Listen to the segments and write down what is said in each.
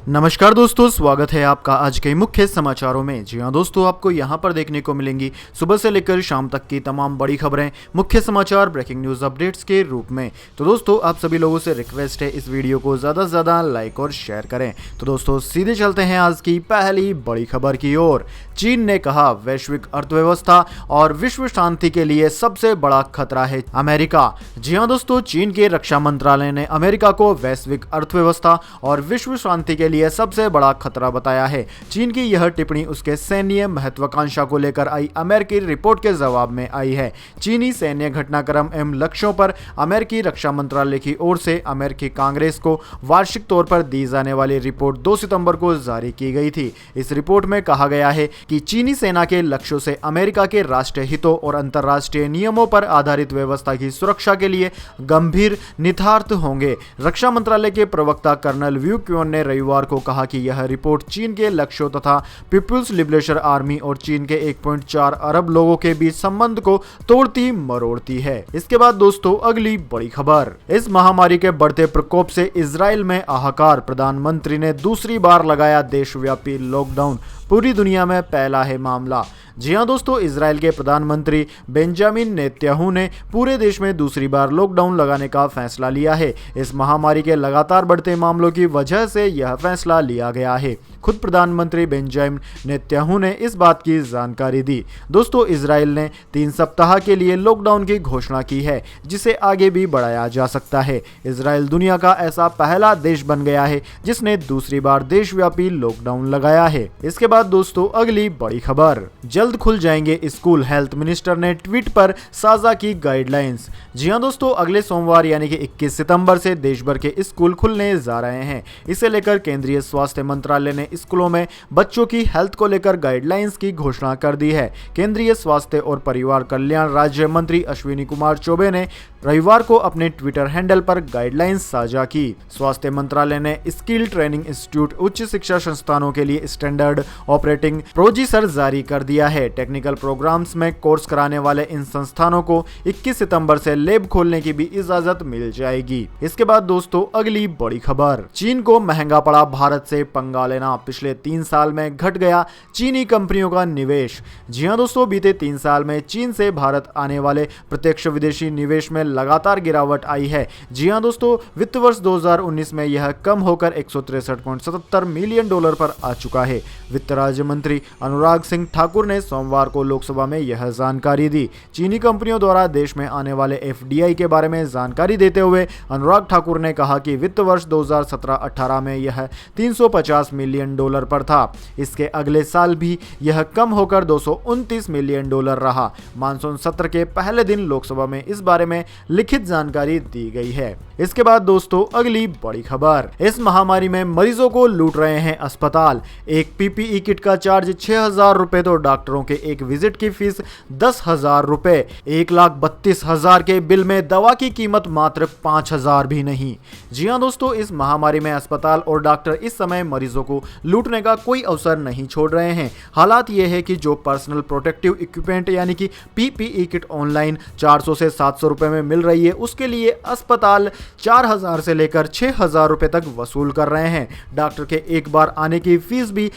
नमस्कार दोस्तों, स्वागत है आपका आज के मुख्य समाचारों में। जी हाँ दोस्तों, आपको यहाँ पर देखने को मिलेंगी सुबह से लेकर शाम तक की तमाम बड़ी खबरें, मुख्य समाचार, ब्रेकिंग न्यूज़ अपडेट्स के रूप में। तो दोस्तों, आप सभी लोगों से रिक्वेस्ट है इस वीडियो को ज़्यादा से ज़्यादा लाइक और शेयर करें। तो दोस्तों, सीधे चलते हैं आज की पहली बड़ी खबर की ओर। चीन ने कहा वैश्विक अर्थव्यवस्था और विश्व शांति के लिए सबसे बड़ा खतरा है अमेरिका। जी हाँ दोस्तों, चीन के रक्षा मंत्रालय ने अमेरिका को वैश्विक अर्थव्यवस्था और विश्व शांति के लिए सबसे बड़ा खतरा बताया है। चीन की यह टिप्पणी उसके सैन्य महत्वाकांक्षा को लेकर आई अमेरिकी रिपोर्ट के जवाब में आई है। चीनी सैन्य घटनाक्रम एवं लक्ष्यों पर अमेरिकी रक्षा मंत्रालय की ओर से अमेरिकी कांग्रेस को वार्षिक तौर पर दी जाने वाली रिपोर्ट 2 सितंबर को जारी की गई थी। इस रिपोर्ट में कहा गया है कि चीनी सेना के लक्ष्यों से अमेरिका के राष्ट्रीय हितों और अंतर्राष्ट्रीय नियमों पर आधारित व्यवस्था की सुरक्षा के लिए गंभीर निहितार्थ होंगे। रक्षा मंत्रालय के प्रवक्ता कर्नल व्यू क्योन ने रविवार को कहा कि यह रिपोर्ट चीन के लक्ष्यों तथा पीपुल्स लिबरेशन आर्मी और चीन के 1.4 अरब लोगों के बीच संबंध को तोड़ती मरोड़ती है। इसके बाद दोस्तों, अगली बड़ी खबर। इस महामारी के बढ़ते प्रकोप से इजराइल में हाहाकार, प्रधानमंत्री ने दूसरी बार लगाया देशव्यापी लॉकडाउन, पूरी दुनिया में फैला है मामला। जी हाँ दोस्तों, इजराइल के प्रधानमंत्री बेंजामिन नेतन्याहू ने पूरे देश में दूसरी बार लॉकडाउन लगाने का फैसला लिया है। इस महामारी के लगातार बढ़ते मामलों की वजह से यह फैसला लिया गया है। खुद प्रधानमंत्री बेंजामिन नेतन्याहू ने इस बात की जानकारी दी। दोस्तों, इजराइल ने 3 सप्ताह के लिए लॉकडाउन की घोषणा की है, जिसे आगे भी बढ़ाया जा सकता है। इजराइल दुनिया का ऐसा पहला देश बन गया है जिसने दूसरी बार देशव्यापी लॉकडाउन लगाया है। इसके बाद दोस्तों, अगली बड़ी खबर। जल्द खुल जाएंगे स्कूल, हेल्थ मिनिस्टर ने ट्वीट पर साझा की गाइडलाइंस। जी हां दोस्तों, अगले सोमवार यानी कि 21 सितंबर से देश भर के स्कूल खुलने जा रहे हैं। इसे लेकर केंद्रीय स्वास्थ्य मंत्रालय ने स्कूलों में बच्चों की हेल्थ को लेकर गाइडलाइंस की घोषणा कर दी है। केंद्रीय स्वास्थ्य और परिवार कल्याण राज्य मंत्री अश्विनी कुमार चौबे ने रविवार को अपने ट्विटर हैंडल पर गाइडलाइंस साझा की। स्वास्थ्य मंत्रालय ने स्किल ट्रेनिंग इंस्टीट्यूट, उच्च शिक्षा संस्थानों के लिए स्टैंडर्ड ऑपरेटिंग प्रोसीजर जारी कर दिया है। टेक्निकल प्रोग्राम्स में कोर्स कराने वाले इन संस्थानों को 21 सितंबर से लैब खोलने की भी इजाजत मिल जाएगी। इसके बाद दोस्तों, अगली बड़ी खबर। चीन को महंगा पड़ा भारत से पंगा लेना, पिछले 3 साल में घट गया चीनी कंपनियों का निवेश। जी हां दोस्तों, बीते 3 साल में चीन से भारत आने वाले प्रत्यक्ष विदेशी निवेश में लगातार गिरावट आई है। जी हां दोस्तों, वित्त वर्ष 2019 में यह कम होकर 163.77 मिलियन डॉलर पर आ चुका है। वित्त राज्य मंत्री अनुराग सिंह ठाकुर ने सोमवार को लोकसभा में यह जानकारी दी। चीनी कंपनियों द्वारा देश में आने वाले एफडीआई के बारे में जानकारी देते हुए अनुराग ठाकुर ने कहा कि वित्त वर्ष 2017-18 में यह 350 मिलियन डॉलर पर था। इसके अगले साल भी यह कम होकर 229 मिलियन डॉलर रहा। मानसून सत्र के पहले दिन लोकसभा में इस बारे में लिखित जानकारी दी गई है। इसके बाद दोस्तों, अगली बड़ी खबर। इस महामारी में मरीजों को लूट रहे हैं अस्पताल। एक पीपीई किट का चार्ज 6,000 रुपए तो डॉक्टरों के एक विजिट की फीस 10,000 रुपए। 1,32,000 के बिल में दवा की कीमत मात्र 5,000 भी नहीं। जी हाँ दोस्तों, इस महामारी में अस्पताल और डॉक्टर इस समय मरीजों को लूटने का कोई अवसर नहीं छोड़ रहे हैं। हालात ये है कि जो पर्सनल प्रोटेक्टिव इक्विपमेंट यानी कि पीपीई किट ऑनलाइन 400 से 700 रुपए में मिल रही है, उसके लिए अस्पताल 4,000 से लेकर 6,000 रुपए तक वसूल कर रहे हैं। डॉक्टर के एक बार आने की फीस भी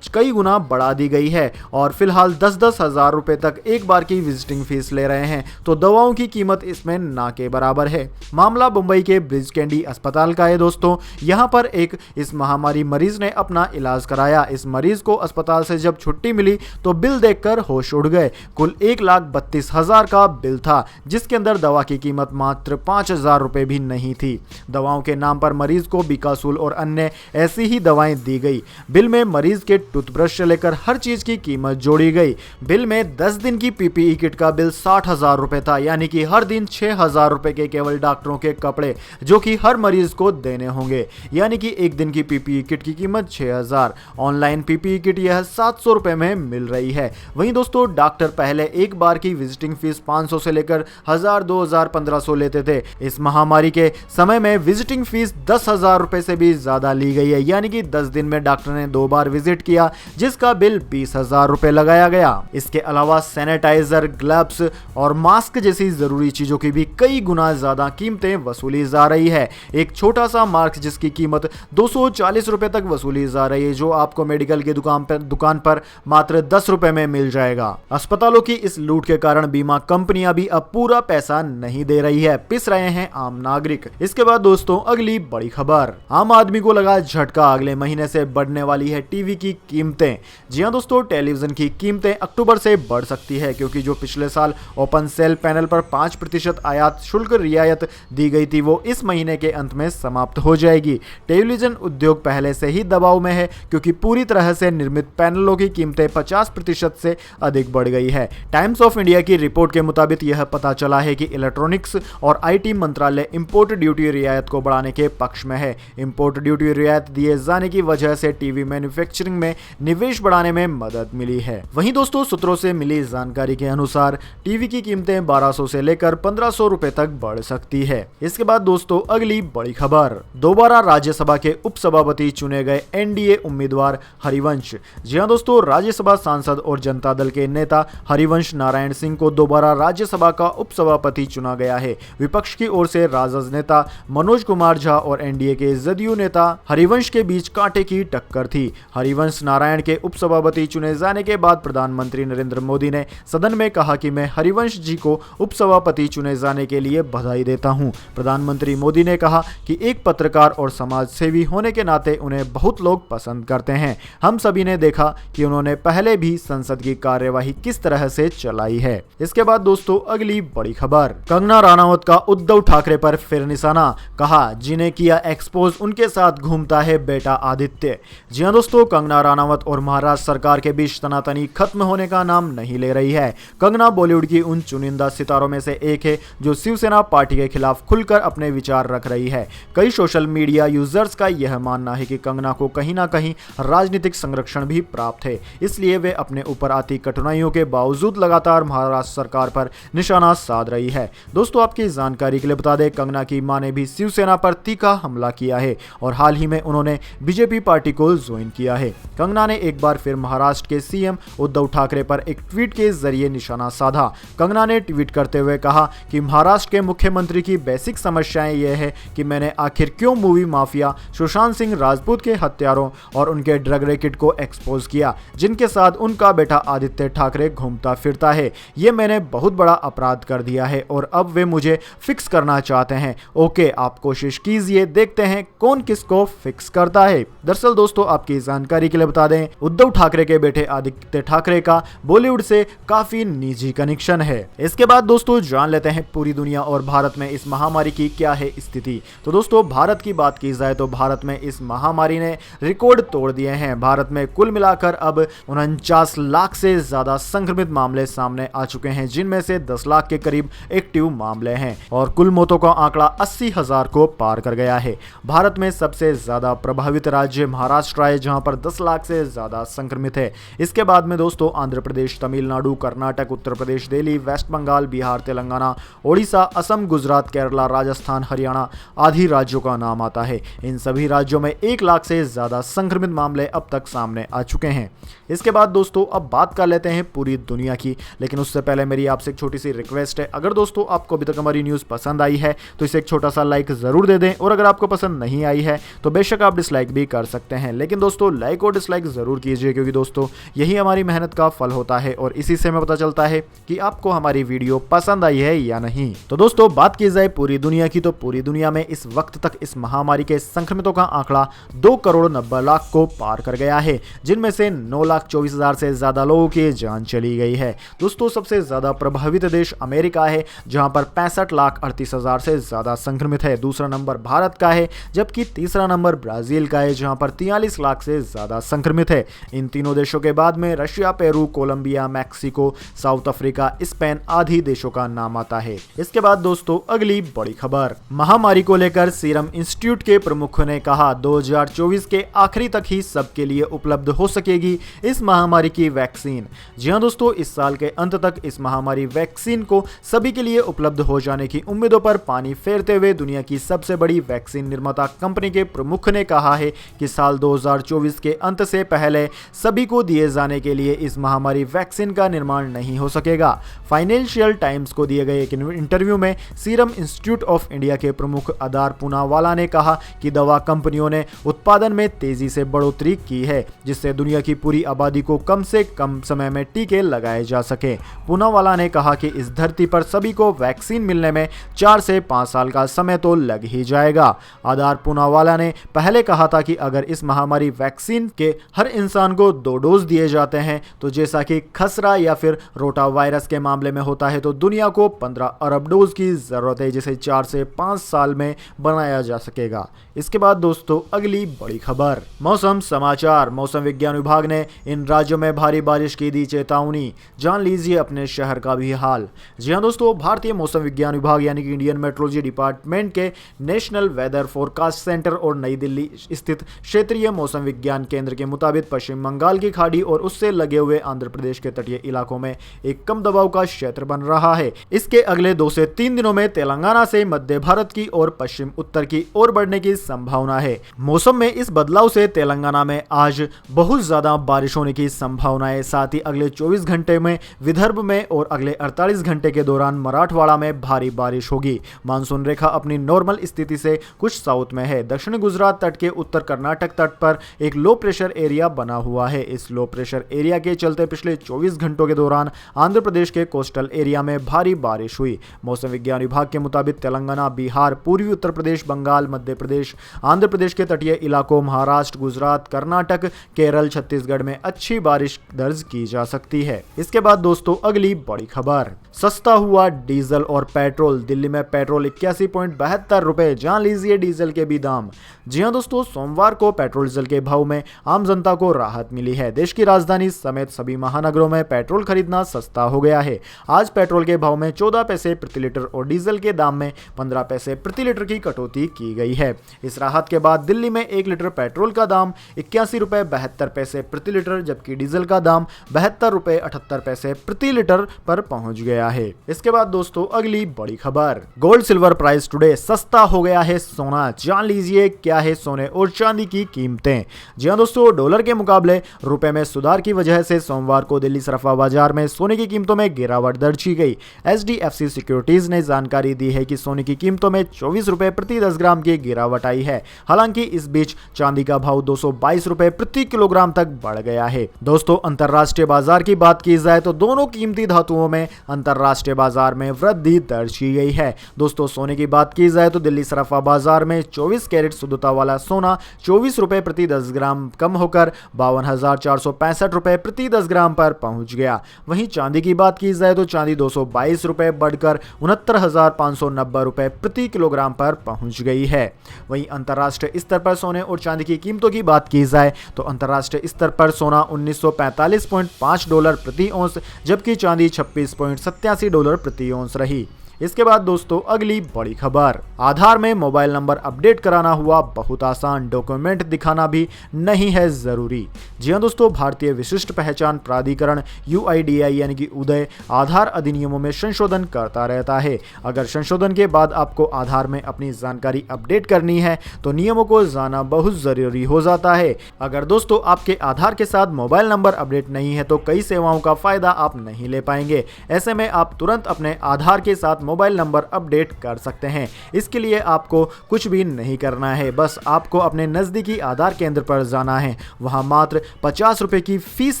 कई गुना बढ़ा दी गई है और फिलहाल 10-10 हज़ार रुपए तक एक बार की विजिटिंग फीस ले रहे हैं, तो दवाओं की कीमत इसमें ना के बराबर है। मामला मुंबई के ब्रिज कैंडी अस्पताल का है दोस्तों। यहां पर एक इस महामारी मरीज ने अपना इलाज कराया। इस मरीज को अस्पताल से जब छुट्टी मिली तो बिल देखकर होश उड़ गए। कुल 1,32,000 का बिल था, जिसके अंदर दवा की कीमत मात्र 5,000 रुपए भी नहीं थी। दवाओं के नाम पर मरीज को बिकासूल और अन्य ऐसी ही दवाएं दी गई। बिल में मरीज के टूथब्रश से लेकर हर चीज की कीमत जोड़ी गई। बिल में 10 दिन की पीपीई किट का बिल 60,000 रुपए था, यानी कि हर दिन 6,000 रुपए के केवल डॉक्टरों के कपड़े, जो कि हर मरीज को देने होंगे, यानी कि एक दिन की पीपीई किट की कीमत 6,000। ऑनलाइन पीपीई किट यह 700 रुपए में मिल रही है। वहीं दोस्तों, डॉक्टर पहले एक बार की विजिटिंग फीस 500 से लेकर 1,000, 2,000, 1,500 लेते थे। इस महामारी के समय में विजिटिंग फीस 10,000 रुपए से भी ज्यादा ली गई है, यानी कि 10 दिन में डॉक्टर ने 2 बार विजिट किया किया, जिसका बिल 20,000 रुपए लगाया गया। इसके अलावा सैनिटाइजर, ग्लव्स और मास्क जैसी जरूरी चीजों की भी कई गुना ज्यादा कीमतें वसूली जा रही है। एक छोटा सा मास्क जिसकी कीमत 240 रुपए तक वसूली जा रही है, जो आपको मेडिकल की दुकान पर मात्र 10 रुपए में मिल जाएगा। अस्पतालों की इस लूट के कारण बीमा कंपनियां भी अब पूरा पैसा नहीं दे रही है, पिस रहे हैं आम नागरिक। इसके बाद दोस्तों अगली बड़ी खबर, आम आदमी को लगा झटका, अगले महीने से बढ़ने वाली है टीवी की कीमतें। जी हां दोस्तों, टेलीविजन की कीमतें अक्टूबर से बढ़ सकती है, क्योंकि जो पिछले साल ओपन सेल पैनल पर 5% आयात शुल्क रियायत दी गई थी, वो इस महीने के अंत में समाप्त हो जाएगी। टेलीविजन उद्योग पहले से ही दबाव में है, क्योंकि पूरी तरह से निर्मित पैनलों की कीमतें 50% से अधिक बढ़ गई है। टाइम्स ऑफ इंडिया की रिपोर्ट के मुताबिक यह पता चला है कि इलेक्ट्रॉनिक्स और आईटी मंत्रालय इंपोर्ट ड्यूटी रियायत को बढ़ाने के पक्ष में है। इंपोर्ट ड्यूटी रियायत दिए जाने की वजह से टीवी मैन्युफैक्चरिंग में निवेश बढ़ाने में मदद मिली है। वहीं दोस्तों सूत्रों से मिली जानकारी के अनुसार टीवी की कीमतें 1200 से लेकर 1500 रुपए तक बढ़ सकती है। इसके बाद दोस्तों अगली बड़ी खबर, दोबारा राज्यसभा के उपसभापति चुने गए एनडीए उम्मीदवार हरिवंश। जी हां दोस्तों, राज्यसभा सांसद और जनता दल के नेता हरिवंश नारायण सिंह को दोबारा राज्यसभा का उपसभापति चुना गया है। विपक्ष की ओर से राजद नेता मनोज कुमार झा और एनडीए के जदयू नेता हरिवंश के बीच कांटे की टक्कर थी। हरिवंश नारायण के उपसभापति चुने जाने के बाद प्रधानमंत्री नरेंद्र मोदी ने सदन में कहा कि मैं हरिवंश जी को उपसभापति चुने जाने के लिए बधाई देता हूं। प्रधानमंत्री मोदी ने कहा कि एक पत्रकार और समाज सेवी होने के नाते उन्हें बहुत लोग पसंद करते हैं। हम सभी ने देखा कि उन्होंने पहले भी संसद की कार्यवाही किस तरह से चलाई है। इसके बाद दोस्तों अगली बड़ी खबर, कंगना रनावत का उद्धव ठाकरे पर फिर निशाना, कहा जिन्हें किया एक्सपोज उनके साथ घूमता है बेटा आदित्य। जी हां दोस्तों, कंगना रनावत और महाराष्ट्र सरकार के बीच तनातनी खत्म होने का नाम नहीं ले रही है। कंगना बॉलीवुड की उन चुनिंदा सितारों में से एक है जो शिवसेना पार्टी के खिलाफ खुलकर अपने विचार रख रही है। कई सोशल मीडिया यूजर्स का यह मानना है कि कंगना को कहीं ना कहीं राजनीतिक संरक्षण भी प्राप्त है, इसलिए वे अपने ऊपर आती कठिनाइयों के बावजूद लगातार महाराष्ट्र सरकार पर निशाना साध रही है। दोस्तों आपकी जानकारी के लिए बता दें, कंगना की मां ने भी शिवसेना पर तीखा हमला किया है और हाल ही में उन्होंने बीजेपी पार्टी को ज्वाइन किया है। कंगना ने एक बार फिर महाराष्ट्र के सीएम उद्धव ठाकरे पर एक ट्वीट के जरिए निशाना साधा। कंगना ने ट्वीट करते हुए कहा कि महाराष्ट्र के मुख्यमंत्री की बेसिक समस्याएं यह है कि मैंने आखिर क्यों मूवी माफिया सुशांत सिंह राजपूत के हत्यारों और उनके ड्रग रैकेट को एक्सपोज किया, जिनके साथ उनका बेटा आदित्य ठाकरे घूमता फिरता है। ये मैंने बहुत बड़ा अपराध कर दिया है और अब वे मुझे फिक्स करना चाहते हैं। ओके, आप कोशिश कीजिए, देखते हैं कौन किसको फिक्स करता है। दरअसल दोस्तों आपकी जानकारी के लिए बता दें, उद्धव ठाकरे के बेटे आदित्य ठाकरे का बॉलीवुड से काफी निजी कनेक्शन है। इसके बाद दोस्तों जान लेते हैं पूरी दुनिया और भारत में इस महामारी की क्या है स्थिति। तो दोस्तों भारत की बात की जाए तो भारत में इस महामारी ने रिकॉर्ड तोड़ दिए हैं। भारत में कुल मिलाकर अब 49 लाख से ज्यादा संक्रमित मामले सामने आ चुके हैं, जिनमें से 10 लाख के करीब एक्टिव मामले हैं और कुल मौतों का आंकड़ा 80,000 को पार कर गया है। भारत में सबसे ज्यादा प्रभावित राज्य महाराष्ट्र है, जहां पर 10 लाख से ज्यादा संक्रमित है। इसके बाद में दोस्तों आंध्र प्रदेश, तमिलनाडु, कर्नाटक, उत्तर प्रदेश, दिल्ली, वेस्ट बंगाल, बिहार, तेलंगाना, ओडिशा, असम, गुजरात, केरला, राजस्थान, हरियाणा आदि राज्यों का नाम आता है। इन सभी राज्यों में 1 लाख से ज्यादा संक्रमित मामले अब तक सामने आ चुके हैं। इसके बाद दोस्तों अब बात कर लेते हैं पूरी दुनिया की, लेकिन उससे पहले मेरी आपसे एक छोटी सी रिक्वेस्ट है, अगर दोस्तों आपको अभी तक हमारी न्यूज़ पसंद आई है तो इसे एक छोटा सा लाइक जरूर दे दें, और अगर आपको पसंद नहीं आई है तो बेशक आप डिसलाइक भी कर सकते हैं, लेकिन दोस्तों लाइक और डिसलाइक जरूर कीजिए, क्योंकि दोस्तों यही हमारी मेहनत का फल होता है और इसी से हमें पता चलता है कि आपको हमारी वीडियो पसंद आई है या नहीं। तो दोस्तों बात की जाए पूरी दुनिया की, तो पूरी दुनिया में इस वक्त तक इस महामारी के संक्रमितों का आंकड़ा 2,90,00,000 को पार कर गया है, जिनमें से 9,24,000 से ज्यादा लोगों की जान चली गई है। दोस्तों सबसे ज्यादा प्रभावित देश अमेरिका है, जहां पर 65,38,000 से ज्यादा संक्रमित है। दूसरा नंबर भारत का है, जबकि तीसरा नंबर ब्राजील का है, जहां पर 43 लाख से ज्यादा संक्रमित है। इन तीनों देशों के बाद में Russia, Peru, Colombia, Mexico, South Africa, Spain आदि देशों का नाम आता है। इसके बाद दोस्तों अगली बड़ी खबर, महामारी को लेकर सीरम इंस्टीट्यूट के प्रमुख ने कहा 2024 के आखिरी तक ही सबके लिए उपलब्ध हो सकेगी इस महामारी की वैक्सीन। जी हां दोस्तों, इस साल के अंत तक इस महामारी वैक्सीन को सभी के लिए उपलब्ध हो जाने की उम्मीदों पर पानी फेरते हुए दुनिया की सबसे बड़ी वैक्सीन निर्माता कंपनी के प्रमुख ने कहा है कि साल 2024 के अंत से पहले सभी को दिए जाने के लिए इस महामारी वैक्सीन का निर्माण नहीं हो सकेगा। फाइनेंशियल टाइम्स को दिए गए एक इंटरव्यू में सीरम इंस्टीट्यूट ऑफ इंडिया के प्रमुख आधार पूनावाला ने कहा कि दवा कंपनियों ने उत्पादन में तेजी से बढ़ोतरी की है, जिससे दुनिया की पूरी आबादी को कम से कम समय में टीके लगाए जा सके। पूनावाला ने कहा कि इस धरती पर सभी को वैक्सीन मिलने में 4 से 5 साल का समय तो लग ही जाएगा। आधार पूनावाला ने पहले कहा था कि अगर इस महामारी वैक्सीन के हर इंसान को 2 डोज दिए जाते हैं तो जैसा कि खसरा या फिर रोटा वायरस के मामले में होता है, तो दुनिया को 15 अरब डोज की जरूरत है, जिसे 4 से 5 साल में बनाया जा सकेगा। इसके बाद दोस्तों अगली बड़ी खबर, मौसम समाचार। मौसम विज्ञान विभाग ने इन राज्यों में भारी बारिश की दी चेतावनी, जान लीजिए अपने शहर का भी हाल। जी हां दोस्तों, भारतीय मौसम विज्ञान विभाग यानी कि इंडियन मेट्रोलॉजी डिपार्टमेंट के नेशनल वेदर फोरकास्ट सेंटर और नई दिल्ली स्थित क्षेत्रीय मौसम विज्ञान केंद्र के मुताबिक पश्चिम बंगाल की खाड़ी और उससे लगे हुए आंध्र प्रदेश के तटीय इलाकों में एक कम दबाव का क्षेत्र बन रहा है। इसके अगले 2 से 3 दिनों में तेलंगाना से मध्य भारत की ओर पश्चिम उत्तर की ओर बढ़ने की संभावना है। मौसम में इस बदलाव से तेलंगाना में आज बहुत ज्यादा बारिश होने की संभावना है। साथ ही अगले 24 घंटे में विदर्भ में और अगले 48 घंटे के दौरान मराठवाड़ा में भारी बारिश होगी। मानसून रेखा अपनी नॉर्मल स्थिति से कुछ साउथ में है। दक्षिणी गुजरात तट के उत्तर कर्नाटक तट पर एक लो प्रेशर एरिया बना हुआ है। इस लो प्रेशर एरिया के चलते पिछले 24 घंटों के दौरान आंध्र प्रदेश के कोस्टल एरिया में भारी बारिश हुई। मौसम विज्ञान विभाग के मुताबिक तेलंगाना, बिहार, पूर्वी उत्तर प्रदेश, बंगाल, मध्य प्रदेश, आंध्र प्रदेश के तटीय इलाकों, महाराष्ट्र, गुजरात, कर्नाटक, केरल, छत्तीसगढ़ में अच्छी बारिश दर्ज की जा सकती है। इसके बाद दोस्तों अगली बड़ी खबर, सस्ता हुआ डीजल और पेट्रोल। दिल्ली में पेट्रोल 81.72 रुपए, जान लीजिए डीजल के भी दाम। जी हां दोस्तों, सोमवार को पेट्रोल डीजल के भाव में आम जनता को राहत मिली है। देश की राजधानी समेत सभी महानगरों में पेट्रोल खरीदना सस्ता हो गया है। आज पेट्रोल के भाव में 14 पैसे प्रति लीटर और डीजल के दाम में 15 पैसे प्रति लीटर की कटौती की गई है। इस राहत के बाद दिल्ली में 1 लीटर पेट्रोल का दाम 81 रुपए 72 पैसे प्रति लीटर, जबकि डीजल का दाम 72 रुपए 78 पैसे प्रति लीटर पर पहुंच गया है। इसके बाद दोस्तों अगली बड़ी खबर, गोल्ड सिल्वर प्राइस टुडे, सस्ता हो गया है सोना। जान लीजिए क्या है सोने और चांदी की कीमतें। जी हां दोस्तों, डॉलर के मुकाबले रुपए में सुधार की वजह से सोमवार को दिल्ली सराफा बाजार में सोने की कीमतों में गिरावट दर्ज की गई। HDFC सिक्योरिटीज ने जानकारी दी है कि सोने की कीमतों में 24 रुपए प्रति 10 ग्राम की गिरावट आई है। हालांकि इस बीच चांदी का भाव 222 रुपए प्रति किलोग्राम तक बढ़ गया है। दोस्तों अंतरराष्ट्रीय बाजार की बात की जाए तो दोनों कीमती धातुओं में अंतरराष्ट्रीय बाजार में वृद्धि दर्ज की गई है। दोस्तों सोने की बात की जाए तो दिल्ली सराफा बाजार में 24 कैरेट शुद्धता वाला सोना 24 रुपए प्रति 10 ग्राम कम होकर 52,465 रुपए प्रति 10 ग्राम पर पहुंच गया। वहीं चांदी की बात की जाए तो चांदी 222 रुपए बढ़कर 69,590 रुपए प्रति किलोग्राम पर पहुंच गई है। वहीं अंतरराष्ट्रीय स्तर पर सोने और चांदी की कीमतों की बात की जाए तो अंतरराष्ट्रीय स्तर पर सोना $1945.5 प्रति औंस, जबकि चांदी $26.87 प्रति औंस रही। इसके बाद दोस्तों अगली बड़ी खबर, आधार में मोबाइल नंबर अपडेट कराना हुआ बहुत आसान, डॉक्यूमेंट दिखाना भी नहीं है जरूरी। जी हां दोस्तों, भारतीय विशिष्ट पहचान प्राधिकरण UIDAI यानी कि उदय आधार अधिनियमों में संशोधन करता रहता है। अगर संशोधन के बाद आपको आधार में अपनी जानकारी अपडेट करनी है तो नियमों को जानना बहुत जरूरी हो जाता है। अगर दोस्तों आपके आधार के साथ मोबाइल नंबर अपडेट नहीं है तो कई सेवाओं का फायदा आप नहीं ले पाएंगे। ऐसे में आप तुरंत अपने आधार के साथ मोबाइल नंबर अपडेट कर सकते हैं। इसके लिए आपको कुछ भी नहीं करना है, बस आपको अपने नजदीकी आधार केंद्र पर जाना है। वहां मात्र 50 रुपए की फीस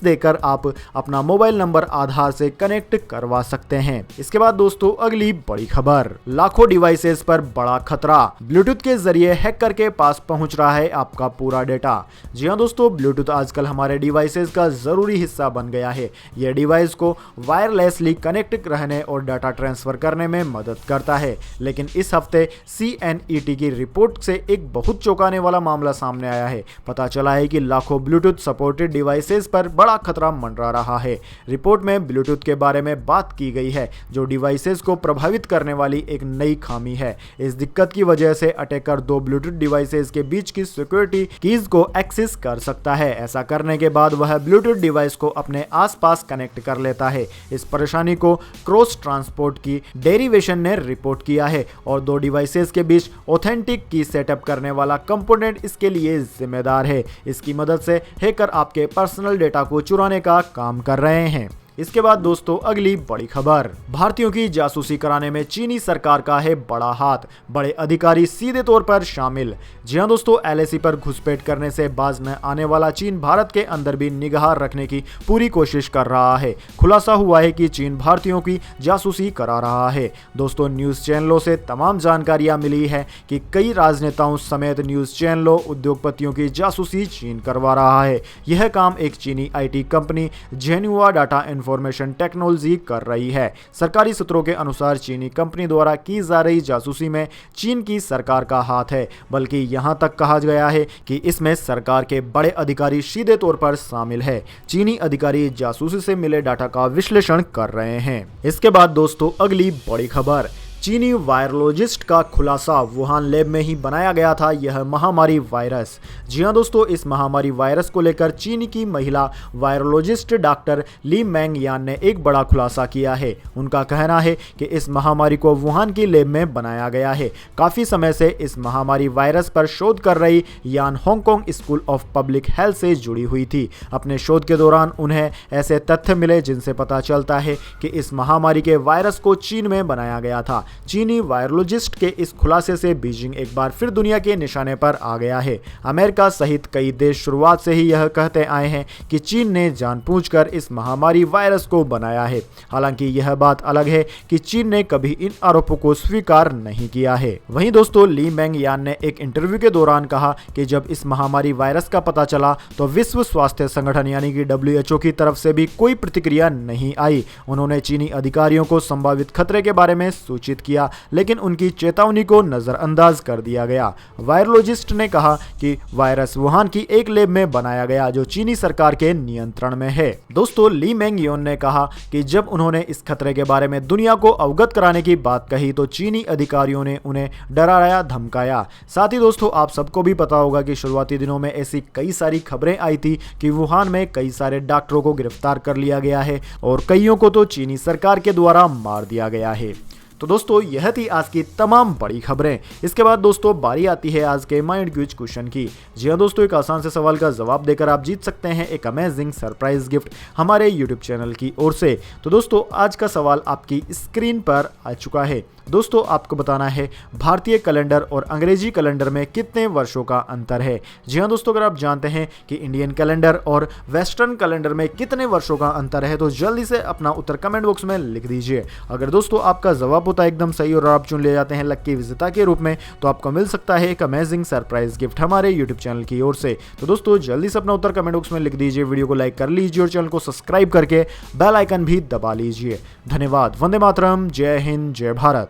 देकर आप अपना मोबाइल नंबर आधार से कनेक्ट करवा सकते हैं। इसके बाद दोस्तों अगली बड़ी खबर, लाखों डिवाइसेस पर बड़ा खतरा, ब्लूटूथ के जरिए हैकर के पास पहुंच रहा है आपका पूरा डेटा। जी हां दोस्तों, ब्लूटूथ आजकल हमारे डिवाइसेस का जरूरी हिस्सा बन गया है। यह डिवाइस को वायरलेसली कनेक्ट रहने और डाटा ट्रांसफर करने में मदद करता है। लेकिन इस हफ्ते CNET की रिपोर्ट से एक बहुत चौंकाने वाला मामला सामने आया है। पता चला है कि लाखों ब्लूटूथ सपोर्टेड डिवाइसेस पर बड़ा खतरा मंडरा रहा है। रिपोर्ट में ब्लूटूथ के बारे में बात की गई है जो डिवाइसेस को प्रभावित करने वाली एक नई खामी है। इस दिक्कत की वजह से अटैकर 2 ब्लूटूथ डिवाइसेस के बीच की सिक्योरिटी कीज को एक्सेस कर सकता है। ऐसा करने के बाद वह ब्लूटूथ डिवाइस को अपने आसपास कनेक्ट कर लेता है। इस परेशानी को क्रॉस ट्रांसपोर्ट की डेरी डेरिवेशन ने रिपोर्ट किया है और दो डिवाइसेस के बीच ऑथेंटिक की सेटअप करने वाला कंपोनेंट इसके लिए जिम्मेदार है। इसकी मदद से हैकर आपके पर्सनल डेटा को चुराने का काम कर रहे हैं। इसके बाद दोस्तों अगली बड़ी खबर, भारतीयों की जासूसी कराने में चीनी सरकार का है बड़ा हाथ, बड़े अधिकारी सीधे तौर पर शामिल। जी हां दोस्तों, एलएसी पर घुसपैठ करने से बाज न आने वाला चीन भारत के अंदर भी निगाह रखने की पूरी कोशिश कर रहा है। खुलासा हुआ है कि चीन भारतीयों की जासूसी करा रहा है। दोस्तों, न्यूज चैनलों से तमाम जानकारियां मिली है कि कई राजनेताओं समेत न्यूज चैनलों, उद्योगपतियों की जासूसी चीन करवा रहा है। यह काम एक चीनी आईटी कंपनी जेन्युआ डाटा इंफॉर्मेशन टेक्नोलॉजी कर रही है। सरकारी सूत्रों के अनुसार चीनी कंपनी द्वारा की जा रही जासूसी में चीन की सरकार का हाथ है, बल्कि यहां तक कहा गया है कि इसमें सरकार के बड़े अधिकारी सीधे तौर पर शामिल है। चीनी अधिकारी जासूसी से मिले डाटा का विश्लेषण कर रहे हैं। इसके बाद दोस्तों अगली बड़ी खबर, चीनी वायरोलॉजिस्ट का खुलासा, वुहान लैब में ही बनाया गया था यह महामारी वायरस। जी हां दोस्तों, इस महामारी वायरस को लेकर चीनी की महिला वायरोलॉजिस्ट डॉक्टर ली मेंग यान ने एक बड़ा खुलासा किया है। उनका कहना है कि इस महामारी को वुहान की लैब में बनाया गया है। काफी समय से इस महामारी वायरस पर शोध कर रही यान Hong Kong school of public health से जुड़ी हुई थी। अपने शोध के दौरान उन्हें ऐसे तथ्य मिले जिनसे पता चलता है कि इस महामारी के वायरस को चीन में बनाया गया था। चीनी वायरोलॉजिस्ट के इस खुलासे से बीजिंग एक बार फिर दुनिया के निशाने पर आ गया है। अमेरिका सहित कई देश शुरुआत से ही यह कहते आए हैं कि चीन ने जानबूझकर इस महामारी वायरस को बनाया है। हालांकि यह बात अलग है कि चीन ने कभी इन आरोपों को स्वीकार नहीं किया है। वहीं दोस्तों ली मेंग यान ने एक इंटरव्यू के दौरान कहा कि जब इस महामारी वायरस का पता चला तो विश्व स्वास्थ्य संगठन यानी कि WHO की तरफ से भी कोई प्रतिक्रिया नहीं आई। उन्होंने चीनी अधिकारियों को संभावित खतरे के बारे में सूचित किया, लेकिन उनकी चेतावनी को नजरअंदाज कर दिया गया। वायरोलॉजिस्ट ने कहा कि वायरस वुहान की एक लैब में बनाया गया जो चीनी सरकार के नियंत्रण में है। दोस्तों ली मेंग योन ने कहा कि जब उन्होंने इस खतरे के बारे में दुनिया को अवगत कराने की बात कही तो चीनी अधिकारियों ने उन्हें डराया धमकाया। साथ ही दोस्तों आप सबको भी पता होगा कि शुरुआती दिनों में ऐसी कई सारी खबरें आई थी कि वुहान में कई सारे डॉक्टरों को गिरफ्तार कर लिया गया है और कईयों को तो चीनी सरकार के द्वारा मार दिया गया है। तो दोस्तों यह थी आज की तमाम बड़ी खबरें। इसके बाद दोस्तों बारी आती है आज के माइंड क्विज क्वेश्चन की। जी हाँ दोस्तों, एक आसान से सवाल का जवाब देकर आप जीत सकते हैं एक अमेजिंग सरप्राइज गिफ्ट हमारे यूट्यूब चैनल की ओर से। तो दोस्तों आज का सवाल आपकी स्क्रीन पर आ चुका है। दोस्तों आपको बताना है भारतीय कैलेंडर और अंग्रेजी कैलेंडर में कितने वर्षों का अंतर है। जी हाँ दोस्तों, अगर आप जानते हैं कि इंडियन कैलेंडर और वेस्टर्न कैलेंडर में कितने वर्षों का अंतर है तो जल्दी से अपना उत्तर कमेंट बॉक्स में लिख दीजिए। अगर दोस्तों आपका जवाब होता है एकदम सही और आप चुन लिए जाते हैं लक्की विजेता के रूप में तो आपको मिल सकता है एक अमेजिंग सरप्राइज गिफ्ट हमारे यूट्यूब चैनल की ओर से। तो दोस्तों जल्दी से अपना उत्तर कमेंट बॉक्स में लिख दीजिए, वीडियो को लाइक कर लीजिए और चैनल को सब्सक्राइब करके बेल आइकन भी दबा लीजिए। धन्यवाद। वंदे मातरम। जय हिंद, जय भारत।